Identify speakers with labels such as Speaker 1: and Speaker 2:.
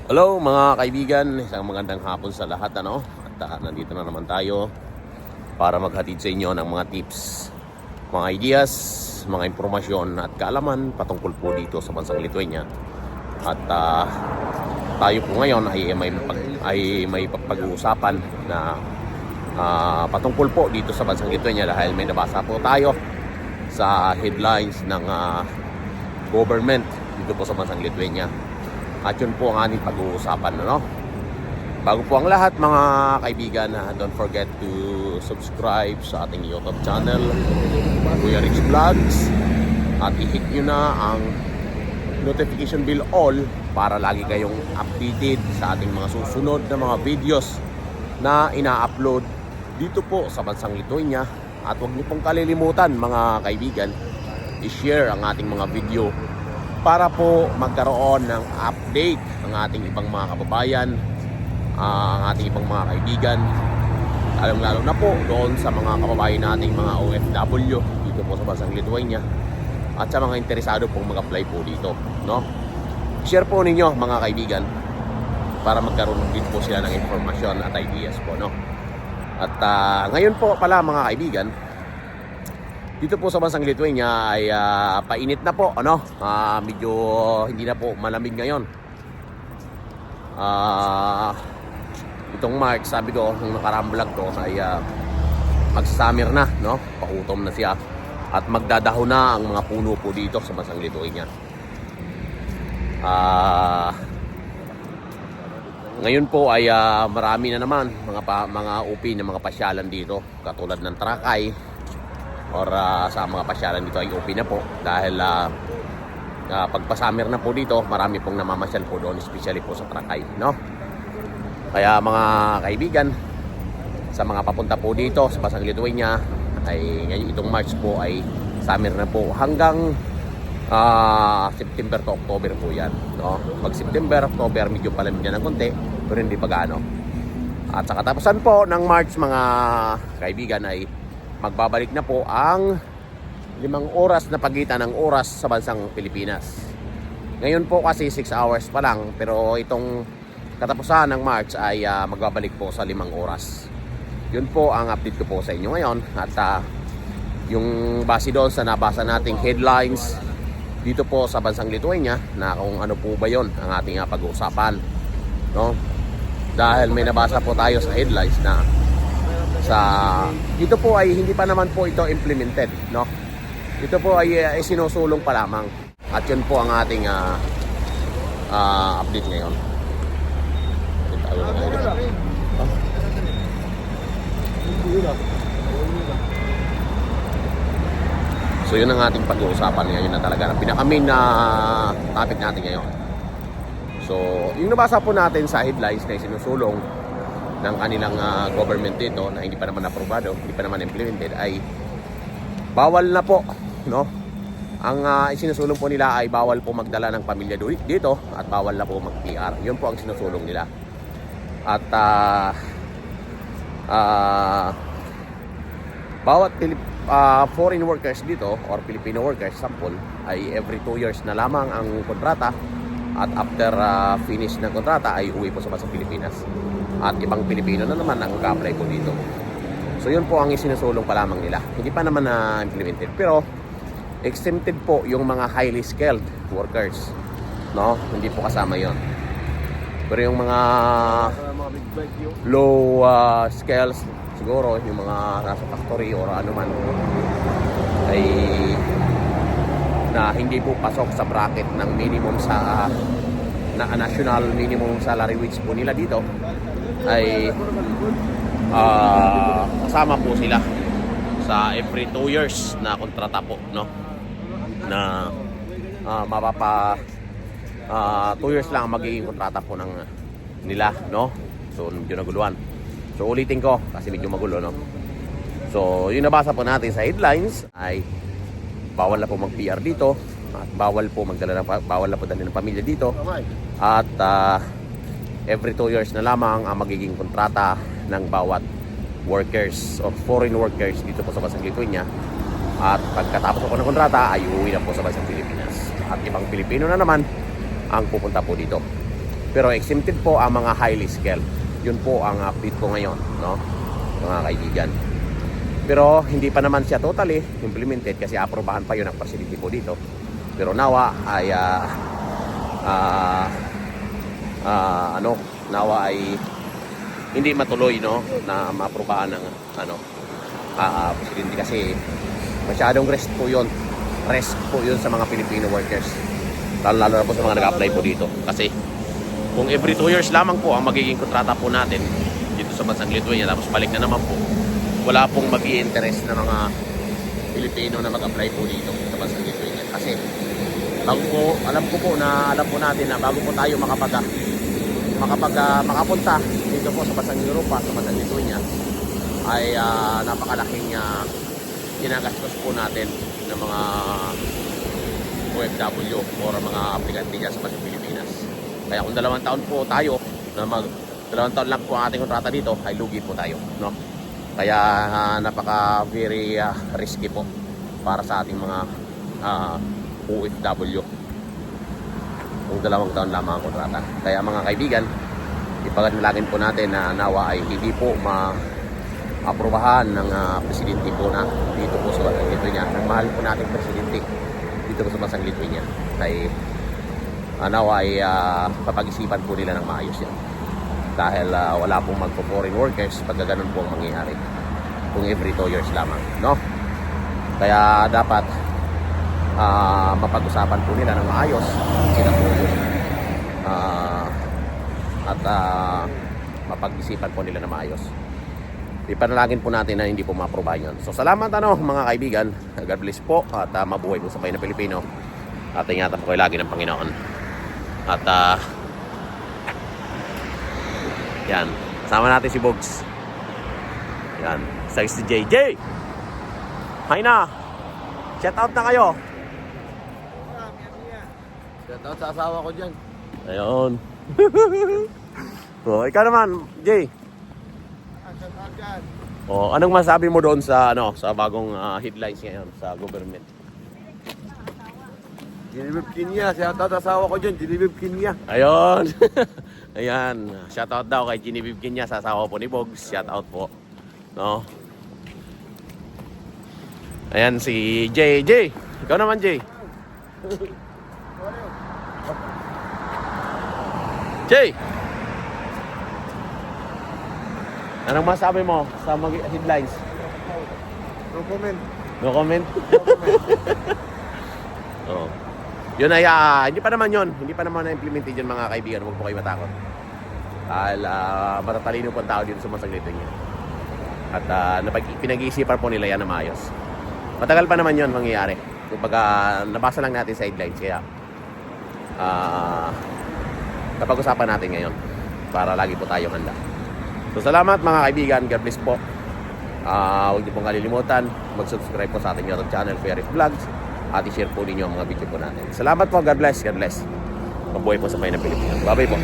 Speaker 1: Hello mga kaibigan, isang magandang hapon sa lahat At nandito na naman tayo para maghatid sa inyo ng mga tips, mga ideas, mga impormasyon at kaalaman patungkol po dito sa bansang Lithuania. At tayo po ngayon ay may pag-uusapan na patungkol po dito sa bansang Lithuania dahil may nabasa po tayo sa headlines ng government dito po sa bansang Lithuania. At yun po ang ating pag-uusapan, Bago po ang lahat mga kaibigan, don't forget to subscribe sa ating YouTube channel, Kuya Rich Vlogs. At i-hit nyo na ang notification bell all para lagi kayong updated sa ating mga susunod na mga videos na ina-upload dito po sa bansang Lithuania. At huwag niyo pong kalilimutan mga kaibigan, i-share ang ating mga video para po magkaroon ng update ang ating ibang mga kababayan, ang ating ibang mga kaibigan, lalong-lalo na po doon sa mga kababayan nating mga OFW dito po sa bansang Lithuania at sa mga interesado pong mag-apply po dito, Share po ninyo mga kaibigan para magkaroon din po sila ng informasyon at ideas po, At ngayon po pala mga kaibigan, dito po sa bansang Lithuania ay painit na po, medyo hindi na po malamig ngayon. Itong March, sabi ko nung nakaraang vlog ko ay mag-summer na, Pautom na siya at magdadahon na ang mga puno po dito sa bansang Lithuania. Ngayon po ay marami na naman mga UP na mga pasyalan dito katulad ng Trakay or sa mga pasyalan dito ay OP na po dahil pagpa-summer na po dito, marami pong namamasyal po doon, especially po sa Trakay, Kaya mga kaibigan, sa mga papunta po dito sa bansang Lithuania ay ngayon itong March po ay summer na po hanggang September to October po yan, Pag September, October medyo palamig na ng konti pero hindi pa gaano. At sa katapusan po ng March mga kaibigan ay magbabalik na po ang 5 oras na pagitan ng oras sa bansang Pilipinas. Ngayon po kasi 6 hours pa lang, pero itong katapusan ng March ay magbabalik po sa 5 oras. Yun po ang update ko po sa inyo ngayon. At yung base doon sa nabasa nating headlines dito po sa bansang Lithuania na kung ano po ba yun ang ating pag-uusapan, Dahil may nabasa po tayo sa headlines na ito po ay hindi pa naman po ito implemented, Ito po ay sinusulong pa lamang. At yun po ang ating update ngayon. So yun ang ating pag-uusapan ngayon na talaga ang pinaka-main na topic natin ngayon. So yung nabasa po natin sa headlines na sinusulong ng kanilang government dito na hindi pa naman aprobado, hindi pa naman implemented ay bawal na po, Ang isinusulong po nila ay bawal po magdala ng pamilya dito at bawal na po mag-PR. Yun po ang sinusulong nila. At bawat foreign workers dito or Filipino workers sample ay every 2 years na lamang ang kontrata at after finish ng kontrata ay uwi po sa bansang Pilipinas. At ibang Pilipino na naman ang mag-apply po dito. So yun po ang isinusulong pa lamang nila. Hindi pa naman na implemented. Pero exempted po yung mga highly skilled workers, Hindi po kasama yon. Pero yung mga low skills siguro, yung mga nasa factory or ano man ay na hindi po pasok sa bracket ng minimum sa national minimum salary wage po nila dito ay kasama po sila sa every 2 years na kontrata po, na mapapa 2 years lang magiging kontrata po ng nila, So medyo naguluhan. So ulitin ko kasi medyo magulo, So yung nabasa po natin sa headlines ay bawal na po mag-PR dito at bawal na po dalhin ng pamilya dito at every 2 years na lamang ang magiging kontrata ng bawat workers o foreign workers dito po sa bansang Lithuania. At pagkatapos po ng kontrata ay uuwi na po sa bansang Pilipinas. At ibang Pilipino na naman ang pupunta po dito. Pero exempted po ang mga highly skilled. Yun po ang update ko ngayon, no? Mga kaibigan. Pero hindi pa naman siya totally implemented kasi aprobahan pa yun ang facility po dito. Pero nawa ay nawa ay hindi matuloy, no, na maaprobahan ng facility kasi masyadong risk po yun sa mga Filipino workers, lalo na po sa mga nag-apply po dito. Kasi kung every 2 years lamang po ang magiging kontrata po natin dito sa bansang Lithuania, tapos balik na naman po, wala pong mag-i-interest na mga Pilipino na mag-apply po dito sa bansang Lithuania. Kasi bago po, alam po natin na bago po tayo makapunta dito po sa bansang Europa, sa bansang Lithuania, ay napakalaking ginagastos po natin ng mga OFW o mga aplikante dyan sa bansang Pilipinas. Kaya kung 2 taon po tayo, 2 taon lang po ang ating kontrata dito, ay lugi po tayo, no? Kaya napaka very risky po para sa ating mga OFW kung 2 taon lamang ang kontrata. Kaya mga kaibigan, ipaganalangin po natin na nawa ay hindi po aprubahan ng presidente po na dito po sa bansang Lithuania. Ang mahal po nating presidente dito po sa bansang Lithuania. Kaya nawa ay papag-isipan po nila ng maayos yan. Dahil wala pong magpo-foreign workers pag ganun po ang mangyayari. Kung every 2 years lamang, no? Kaya dapat mapag-usapan po nila ng maayos sila po yun. At mapag-isipan po nila ng maayos. Ipanalangin po natin na hindi po ma-approve yun. So salamat mga kaibigan. God bless po at mabuhay po sa payo ng Pilipino. At ingatan po kayo lagi ng Panginoon. At yan, kasama natin si Bogs. Yan, sa si JJ. Hi na. Shout out na kayo.
Speaker 2: Shout out sa asawa ko dyan.
Speaker 1: Ayun. So, ikaw naman, Jay. Oh, anong masabi mo doon sa sa bagong headlines ngayon sa government?
Speaker 2: Genevieve Kinya, shout out sa asawa ko dyan, Genevieve Kinya.
Speaker 1: Ayun. Ayan, shout out daw kay Genevieve Kinya sa asawa po ni Bogs. Shout out po. No. Ayan si Jay. Jay, ikaw naman, Jay. Jay. Anong masabi mo sa mga headlines?
Speaker 2: No comment.
Speaker 1: No comment? Oh. Yun ay, hindi pa naman na-implemented yun mga kaibigan. Huwag po kayo matakot. Dahil matatalino po ang tao dito sa bansang Lithuania. At pinag-iisipan po nila yan na maayos. Matagal pa naman yun mangyayari. Kumbaga, nabasa lang natin sa headlines. Kaya, napag-usapan natin ngayon para lagi po tayo handa. So salamat mga kaibigan, God bless po. Huwag niyo pong kalilimutan mag-subscribe po sa ating YouTube channel, Ferris Vlogs, at i-share po ninyo ang mga video po natin. Salamat po, God bless, God bless. Mabuhay po sa payo ng Pilipinas. Bye-bye po.